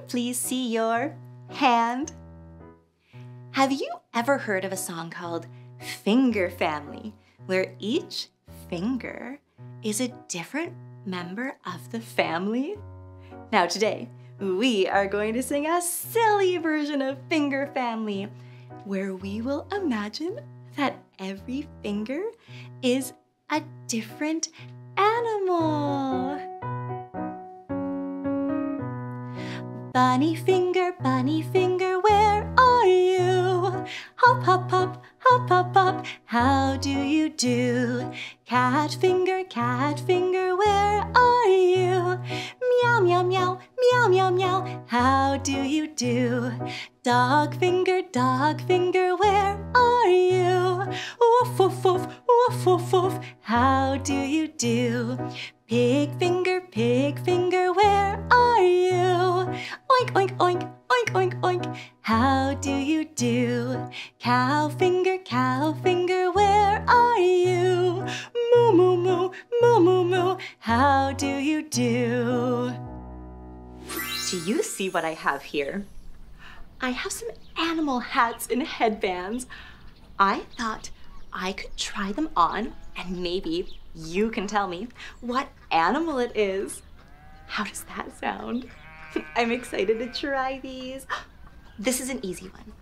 please see your hand? Have you ever heard of a song called Finger Family, where each finger is a different member of the family? Now today, we are going to sing a silly version of Finger Family, where we will imagine that every finger is a different animal. Bunny finger, where are you? Hop, hop, hop, hop, hop, hop, how do you do? Cat finger, where are you? Meow, meow, meow, meow, meow, meow, how do you do? Dog finger, where are you? Woof, woof, woof, woof, woof, woof, how do you do? Pig finger, where are you? Oink, oink, oink, oink, oink, oink, how do you do? Cow finger, where are you? Moo, moo, moo, moo, moo, moo, how do you do? Do you see what I have here? I have some animal hats and headbands. I thought I could try them on and maybe you can tell me what animal it is. How does that sound? I'm excited to try these. This is an easy one.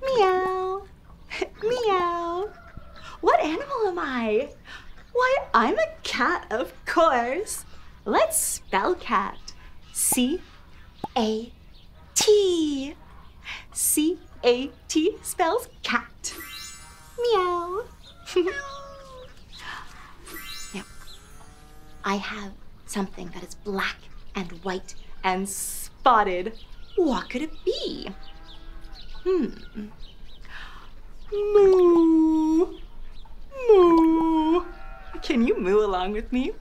Meow, meow. What animal am I? Why, I'm a cat, of course. Let's spell cat. C-A-T. C-A-T spells cat. Meow. Now, I have something that is black and white and spotted. What could it be? Moo. Moo. Can you moo along with me?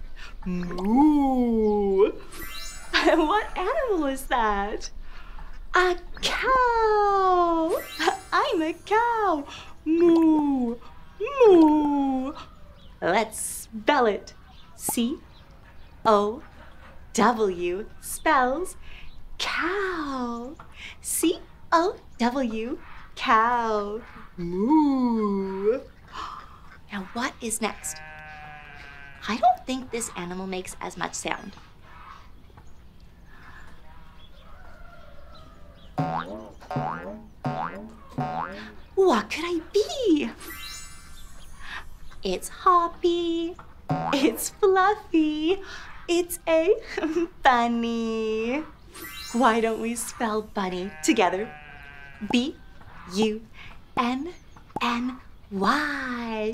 Moo. What animal is that? A cow. I'm a cow. Moo. Moo. Let's spell it. C-O-W spells cow. C-O-W, cow. Moo. Now what is next? I don't think this animal makes as much sound. What could I be? It's hoppy, it's fluffy, it's a bunny. Why don't we spell bunny together? B-U-N-N-Y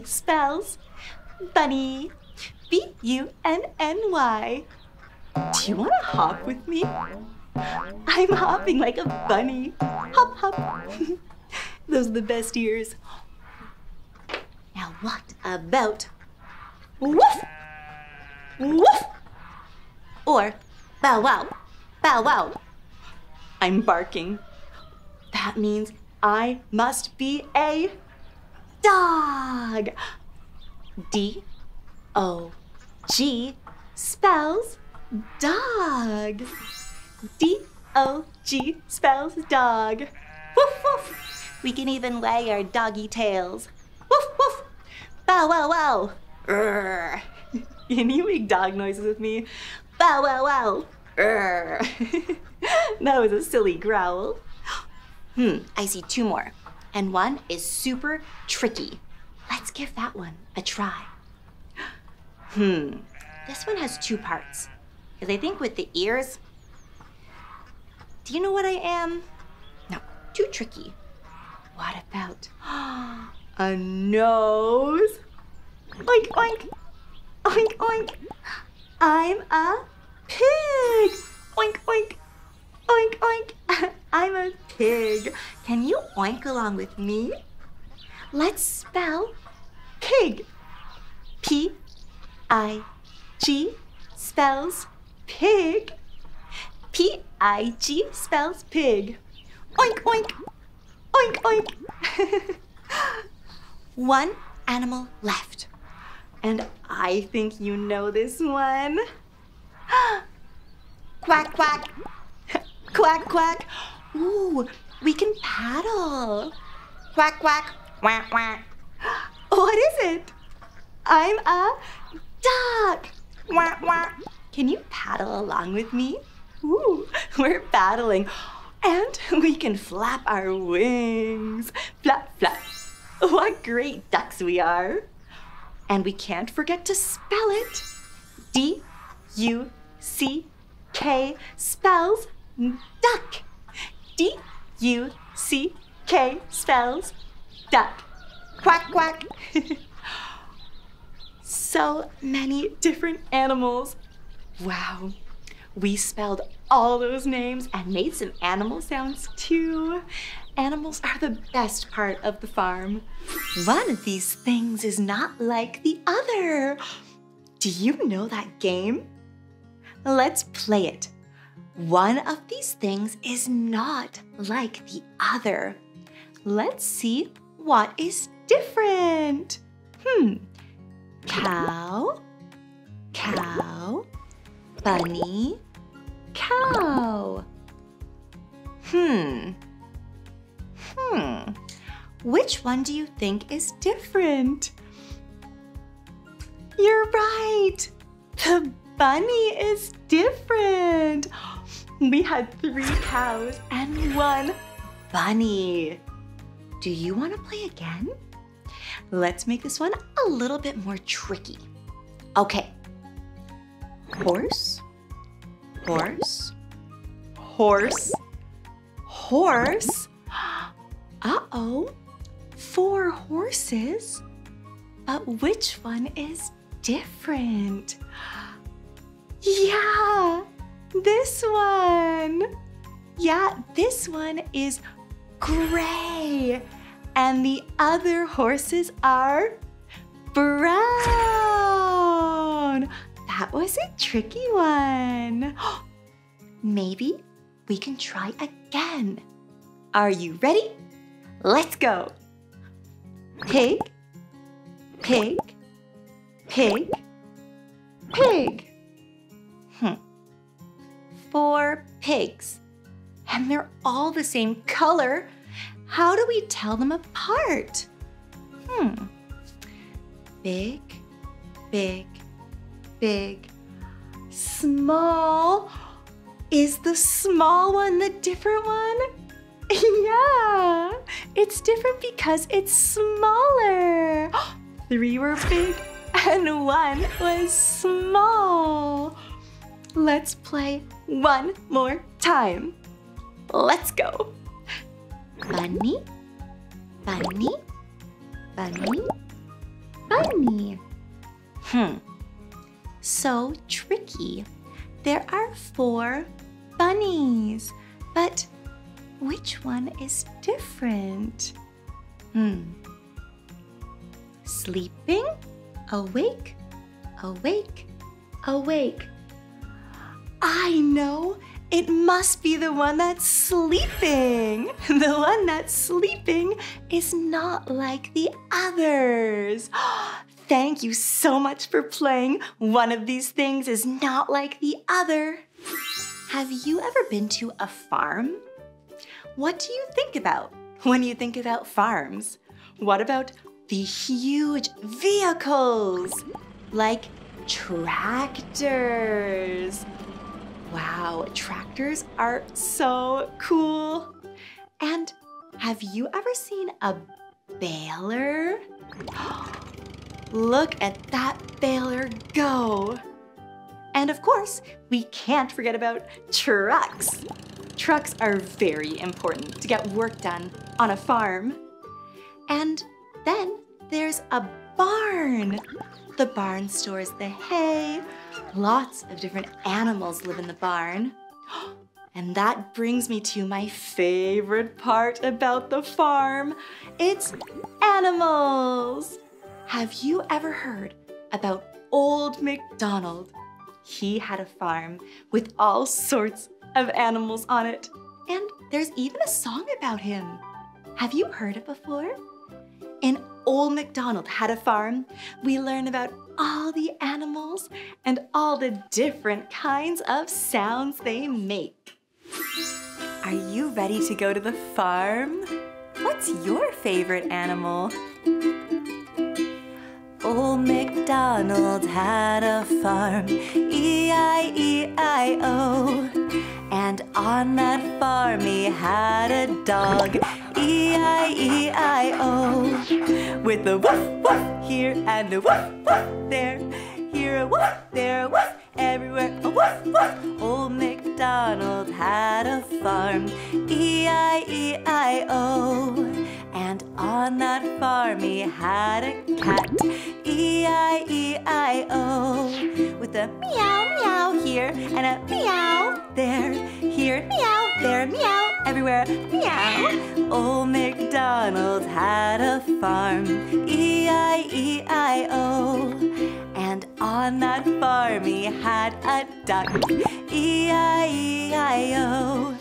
spells bunny. B-U-N-N-Y. Do you want to hop with me? I'm hopping like a bunny. Hop, hop. Those are the best ears. Now what about woof, woof, or bow wow, bow wow? I'm barking. That means I must be a dog. D-O-G spells dog. D-O-G spells dog. Woof, woof. We can even wag our doggy tails. Woof, woof. Bow, wow, wow. Urgh. Can you make dog noises with me? Bow, wow, wow. Urgh. That was a silly growl. I see two more. And one is super tricky. Let's give that one a try. This one has two parts. Because I think with the ears, do you know what I am? No, too tricky. What about a nose? Oink, oink, oink, oink. I'm a pig. Oink, oink, oink, oink. I'm a pig. Can you oink along with me? Let's spell pig. P-I-G spells pig. P-I-G spells pig. Oink, oink, oink, oink. One animal left. And I think you know this one. Quack, quack. Quack, quack. Ooh, we can paddle. Quack, quack. Quack, quack. What is it? I'm a duck. Quack, quack. Can you paddle along with me? Ooh, we're paddling. And we can flap our wings. Flap, flap. What great ducks we are. And we can't forget to spell it. D-U-C-K spells duck. D-U-C-K spells duck. Quack, quack. So many different animals. Wow. We spelled all those names and made some animal sounds too. Animals are the best part of the farm. One of these things is not like the other. Do you know that game? Let's play it. One of these things is not like the other. Let's see what is different. Cow, cow, bunny, cow. Which one do you think is different? You're right. The bunny is different. We had 3 cows and 1 bunny. Do you want to play again? Let's make this one a little bit more tricky. Okay. Horse, horse, horse, horse. Uh-oh, 4 horses. But which one is different? Yeah, this one. Yeah, this one is gray. And the other horses are brown. That was a tricky one. Maybe we can try again. Are you ready? Let's go. Pig, pig, pig, pig. 4 pigs. And they're all the same color. How do we tell them apart? Big, big, big, small. Is the small one the different one? Yeah, it's different because it's smaller. 3 were big and 1 was small. Let's play one more time. Let's go. Bunny, bunny, bunny, bunny. So tricky. There are 4 bunnies, but which one is different? Sleeping, awake, awake, awake. I know. It must be the one that's sleeping. The one that's sleeping is not like the others. Thank you so much for playing. One of these things is not like the other. Have you ever been to a farm? What do you think about when you think about farms? What about the huge vehicles like tractors? Wow, tractors are so cool. And have you ever seen a baler? Look at that baler go. And of course, we can't forget about trucks. Trucks are very important to get work done on a farm. And then there's a barn. The barn stores the hay. Lots of different animals live in the barn. And that brings me to my favorite part about the farm. It's animals. Have you ever heard about Old MacDonald? He had a farm with all sorts of animals on it. And there's even a song about him. Have you heard it before? In Old MacDonald Had a Farm, we learn about all the animals and all the different kinds of sounds they make. Are you ready to go to the farm? What's your favorite animal? Old MacDonald had a farm, E-I-E-I-O. And on that farm he had a dog, E-I-E-I-O. With a woof woof here and a woof woof there, here a woof, there a woof, everywhere a woof woof. Old MacDonald had a farm, E-I-E-I-O. And on that farm he had a cat, E-I-E-I-O. With a meow meow here and a meow there, here meow, there meow, everywhere meow. Old MacDonald had a farm, E-I-E-I-O. And on that farm he had a duck, E-I-E-I-O.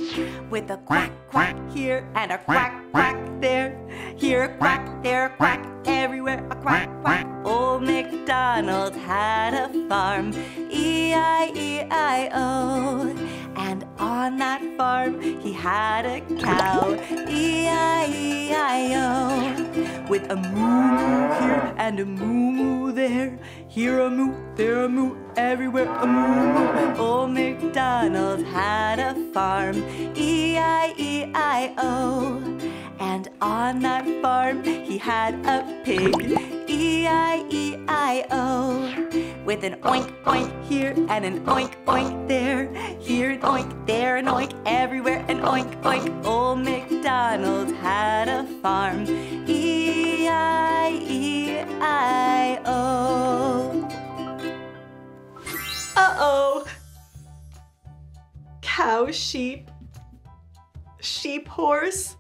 With a quack quack here and a quack quack there, here a quack, there a quack, everywhere a quack quack. Old MacDonald had a farm, E-I-E-I-O. And on that farm he had a cow, E-I-E-I-O. With a moo here and a moo there, here a moo, there a moo, everywhere a moo. Old MacDonald had a farm, E-I-E-I-O. And on that farm he had a pig, E-I-E-I-O. With an oink oink here and an oink oink there, here an oink, there an oink, everywhere an oink oink. Old MacDonald had a farm, E-I-E-I-O. Uh-oh. Cow, sheep, sheep, horse,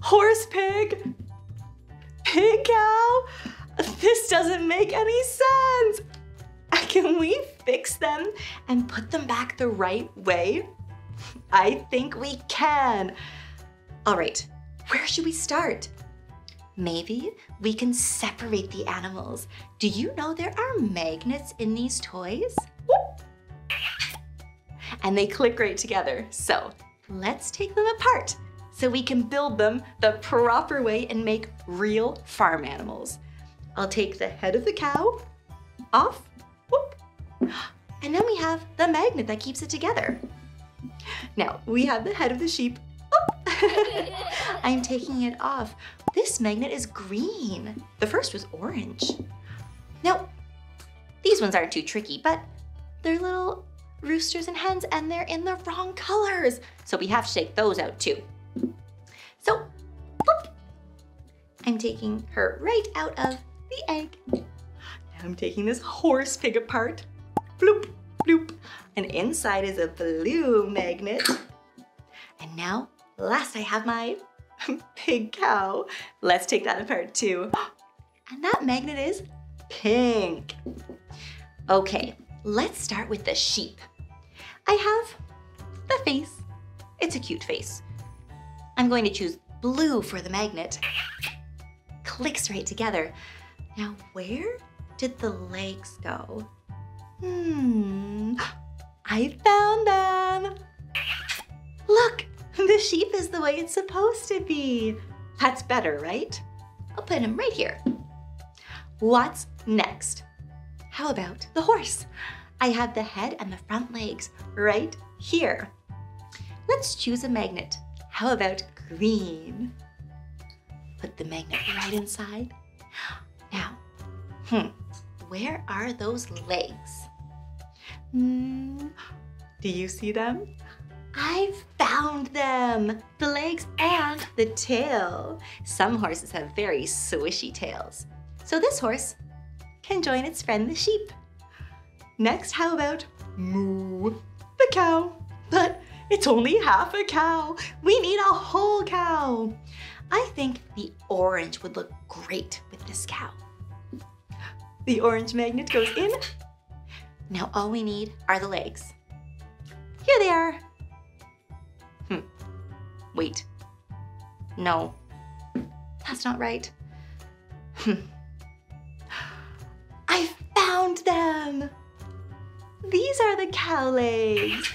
horse, pig, pig, cow. This doesn't make any sense. Can we fix them and put them back the right way? I think we can. All right, where should we start? Maybe we can separate the animals. Do you know there are magnets in these toys? Whoop. And they click right together. So let's take them apart so we can build them the proper way and make real farm animals. I'll take the head of the cow off, whoop, and then we have the magnet that keeps it together. Now we have the head of the sheep. I'm taking it off. This magnet is green. The first was orange. Now, these ones aren't too tricky, but they're little roosters and hens and they're in the wrong colors. So we have to take those out too. So, whoop, I'm taking her right out of the egg. Now I'm taking this horse pig apart. Bloop, bloop. And inside is a blue magnet. And now, last I have my pig cow. Let's take that apart too. And that magnet is pink. Okay, let's start with the sheep. I have the face. It's a cute face. I'm going to choose blue for the magnet. Clicks right together. Now, where did the legs go? I found them. Look, the sheep is the way it's supposed to be. That's better, right? I'll put him right here. What's next? How about the horse? I have the head and the front legs right here. Let's choose a magnet. How about green? Put the magnet right inside. Now, where are those legs? Do you see them? I found them! The legs and the tail. Some horses have very swishy tails. So this horse can join its friend the sheep. Next, how about moo, the cow? But it's only half a cow. We need a whole cow. I think the orange would look great with this cow. The orange magnet goes in. Now all we need are the legs. Here they are. Wait. No, that's not right. I found them! These are the cow legs.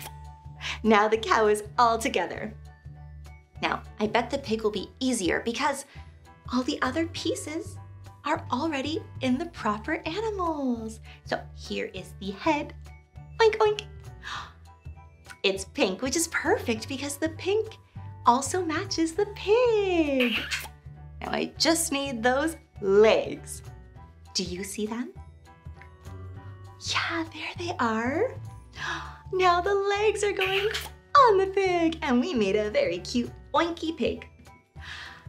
Now the cow is all together. Now, I bet the pig will be easier because all the other pieces are already in the proper animals. So here is the head. Oink, oink. It's pink, which is perfect because the pink also matches the pig. Now I just need those legs. Do you see them? Yeah, there they are. Now the legs are going on the pig and we made a very cute oinky pig.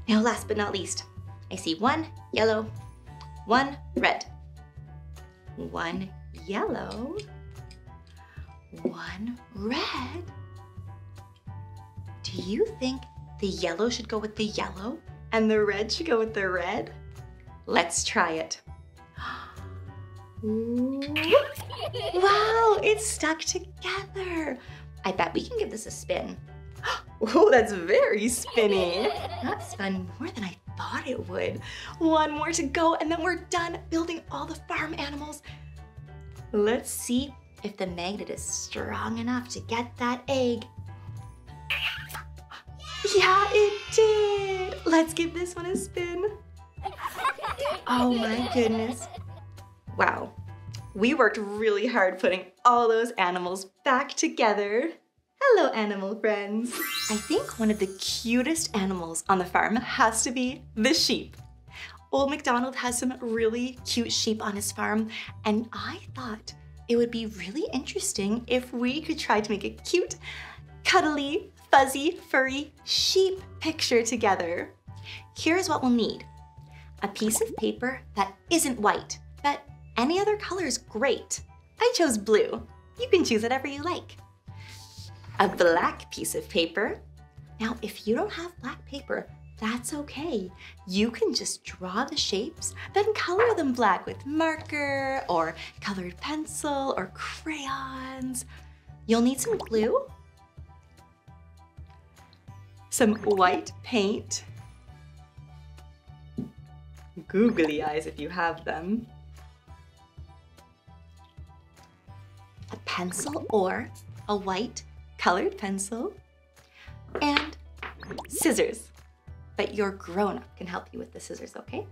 Now last but not least, I see one yellow, one red, one yellow, one red. Do you think the yellow should go with the yellow and the red should go with the red? Let's try it. Wow, it's stuck together. I bet we can give this a spin. Oh, that's very spinny. That spun more than I thought it would. One more to go and then we're done building all the farm animals. Let's see if the magnet is strong enough to get that egg. Yeah, it did. Let's give this one a spin. Oh my goodness. Wow, we worked really hard putting all those animals back together. Hello, animal friends. I think one of the cutest animals on the farm has to be the sheep. Old MacDonald has some really cute sheep on his farm, and I thought it would be really interesting if we could try to make a cute, cuddly, fuzzy, furry sheep picture together. Here's what we'll need. A piece of paper that isn't white, but any other color is great. I chose blue. You can choose whatever you like. A black piece of paper. Now, if you don't have black paper, that's okay. You can just draw the shapes, then color them black with marker or colored pencil or crayons. You'll need some glue, some white paint, googly eyes if you have them, a pencil or a white colored pencil, and scissors. But your grown-up can help you with the scissors, okay?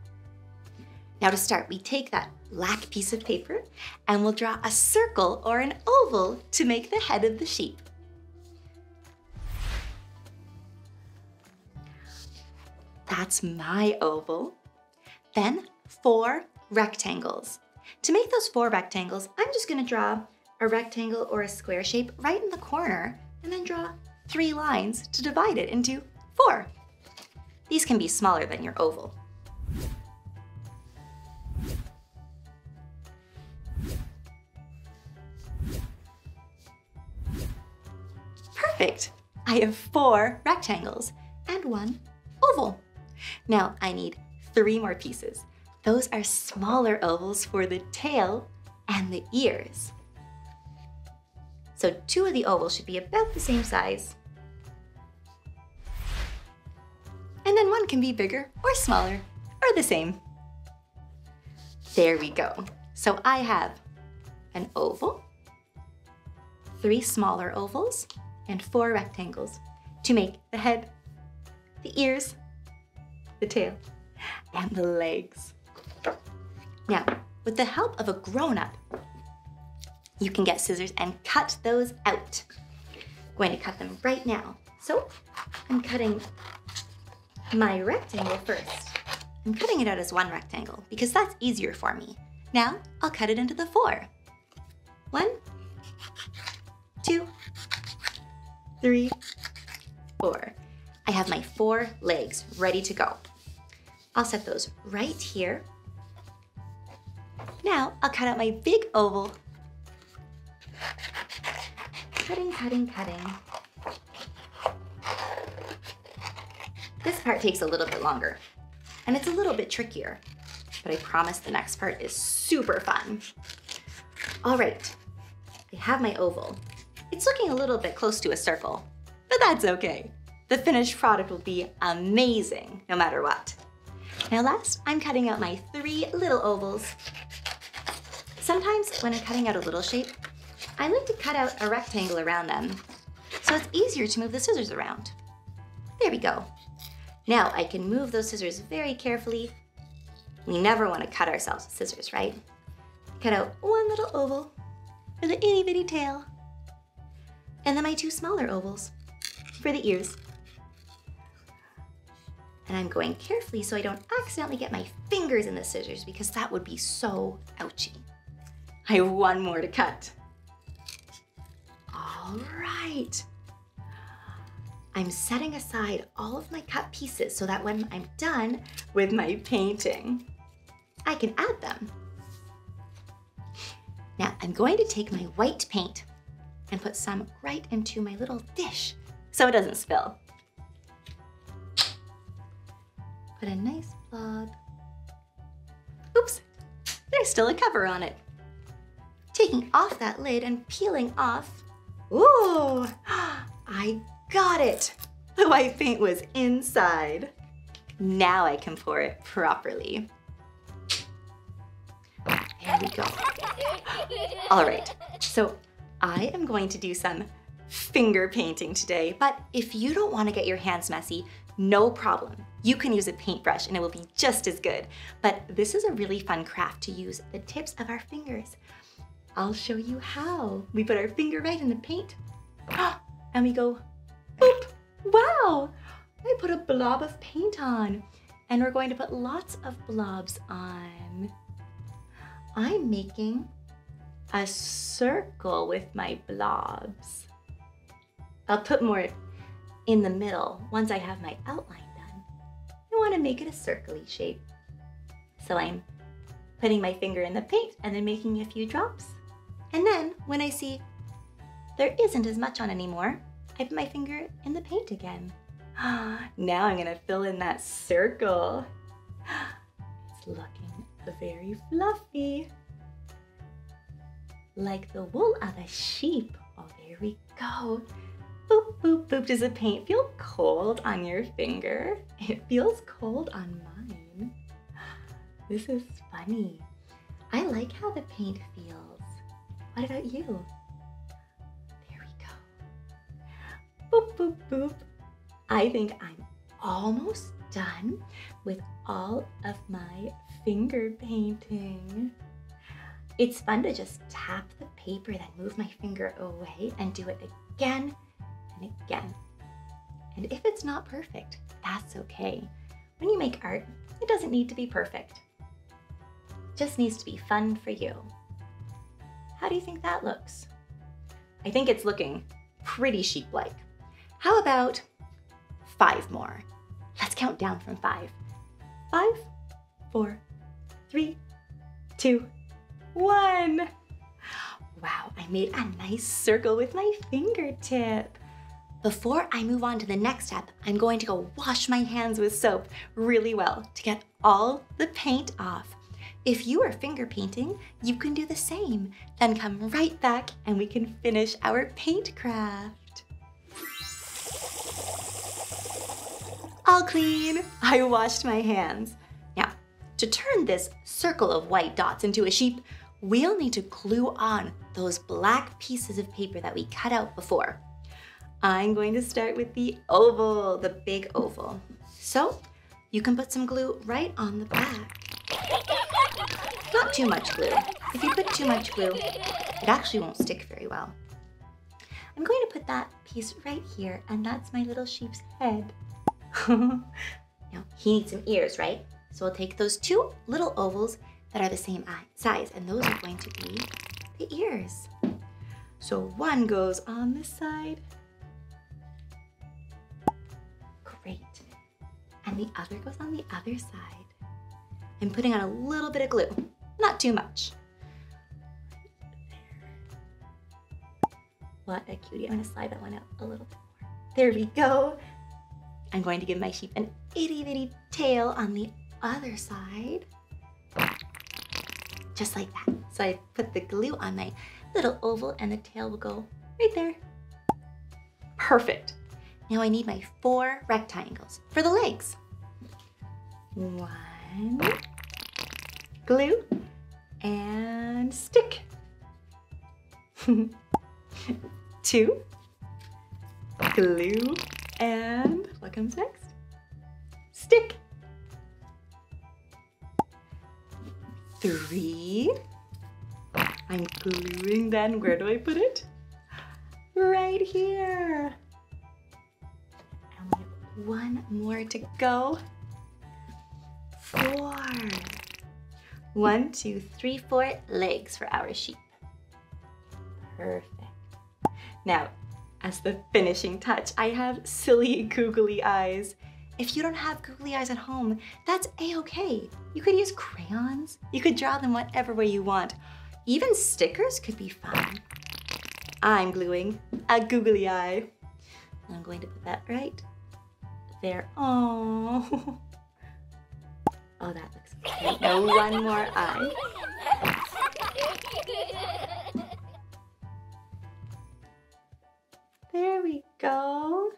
Now to start, we take that black piece of paper and we'll draw a circle or an oval to make the head of the sheep. That's my oval. Then 4 rectangles. To make those 4 rectangles, I'm just gonna draw a rectangle or a square shape right in the corner and then draw 3 lines to divide it into 4. These can be smaller than your oval. Perfect! I have 4 rectangles and 1 oval. Now I need 3 more pieces. Those are smaller ovals for the tail and the ears. So 2 of the ovals should be about the same size. And then 1 can be bigger or smaller or the same. There we go. So I have an oval, 3 smaller ovals, and 4 rectangles to make the head, the ears, the tail, and the legs. Now, with the help of a grown-up, you can get scissors and cut those out. I'm going to cut them right now. So I'm cutting my rectangle first. I'm cutting it out as 1 rectangle because that's easier for me. Now I'll cut it into the 4. 1, 2, 3, 4. I have my 4 legs ready to go. I'll set those right here. Now I'll cut out my big oval. Cutting, cutting, cutting. This part takes a little bit longer, and it's a little bit trickier, but I promise the next part is super fun. All right, I have my oval. It's looking a little bit close to a circle, but that's okay. The finished product will be amazing no matter what. Now last, I'm cutting out my 3 little ovals. Sometimes when I'm cutting out a little shape, I like to cut out a rectangle around them, so it's easier to move the scissors around. There we go. Now I can move those scissors very carefully. We never want to cut ourselves with scissors, right? Cut out 1 little oval for the itty bitty tail, and then my 2 smaller ovals for the ears. And I'm going carefully so I don't accidentally get my fingers in the scissors because that would be so ouchy. I have 1 more to cut. All right. I'm setting aside all of my cut pieces so that when I'm done with my painting, I can add them. Now I'm going to take my white paint and put some right into my little dish so it doesn't spill. Put a nice blob. Oops, there's still a cover on it. Taking off that lid and peeling off. Ooh, I got it. The white paint was inside. Now I can pour it properly. There we go. All right, so I am going to do some finger painting today, but if you don't want to get your hands messy, no problem. You can use a paintbrush and it will be just as good. But this is a really fun craft to use the tips of our fingers. I'll show you how. We put our finger right in the paint and we go, boop. Wow, I put a blob of paint on and we're going to put lots of blobs on. I'm making a circle with my blobs. I'll put more in the middle once I have my outline done. I want to make it a circle-y shape. So I'm putting my finger in the paint and then making a few drops. And then when I see there isn't as much on anymore, I put my finger in the paint again. Now I'm gonna fill in that circle. It's looking very fluffy. Like the wool of a sheep. Oh, there we go. Boop, boop, boop. Does the paint feel cold on your finger? It feels cold on mine. This is funny. I like how the paint feels. What about you? There we go. Boop, boop, boop. I think I'm almost done with all of my finger painting. It's fun to just tap the paper, then move my finger away and do it again and again. And if it's not perfect, that's okay. When you make art, it doesn't need to be perfect. It just needs to be fun for you. How do you think that looks? I think it's looking pretty sheep-like. How about 5 more? Let's count down from 5. 5, 4, 3, 2, 1. Wow, I made a nice circle with my fingertip. Before I move on to the next step, I'm going to go wash my hands with soap really well to get all the paint off. If you are finger painting, you can do the same. Then come right back and we can finish our paint craft. All clean. I washed my hands. Now, to turn this circle of white dots into a sheep, we'll need to glue on those black pieces of paper that we cut out before. I'm going to start with the oval, the big oval. So you can put some glue right on the back. Not too much glue. If you put too much glue, it actually won't stick very well. I'm going to put that piece right here, and that's my little sheep's head. Now, he needs some ears, right? So we'll take those 2 little ovals that are the same size, and those are going to be the ears. So one goes on this side. Great. And the other goes on the other side. I'm putting on a little bit of glue, not too much. What a cutie. I'm gonna slide that one out a little bit more. There we go. I'm going to give my sheep an itty bitty tail on the other side. Just like that. So I put the glue on my little oval and the tail will go right there. Perfect. Now I need my 4 rectangles for the legs. 1, One, glue, and stick. 2, glue, and what comes next? Stick. 3, I'm gluing then. Where do I put it? Right here. And we have 1 more to go. 4. 1, 2, 3, 4 legs for our sheep. Perfect. Now, as the finishing touch, I have silly googly eyes. If you don't have googly eyes at home, that's a-okay. You could use crayons. You could draw them whatever way you want. Even stickers could be fun. I'm gluing a googly eye. I'm going to put that right there. Oh, oh, that looks good. Now 1 more eye. There we go.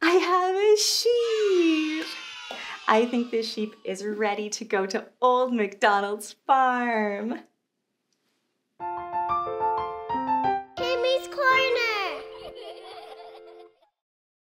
I have a sheep. I think this sheep is ready to go to Old MacDonald's farm.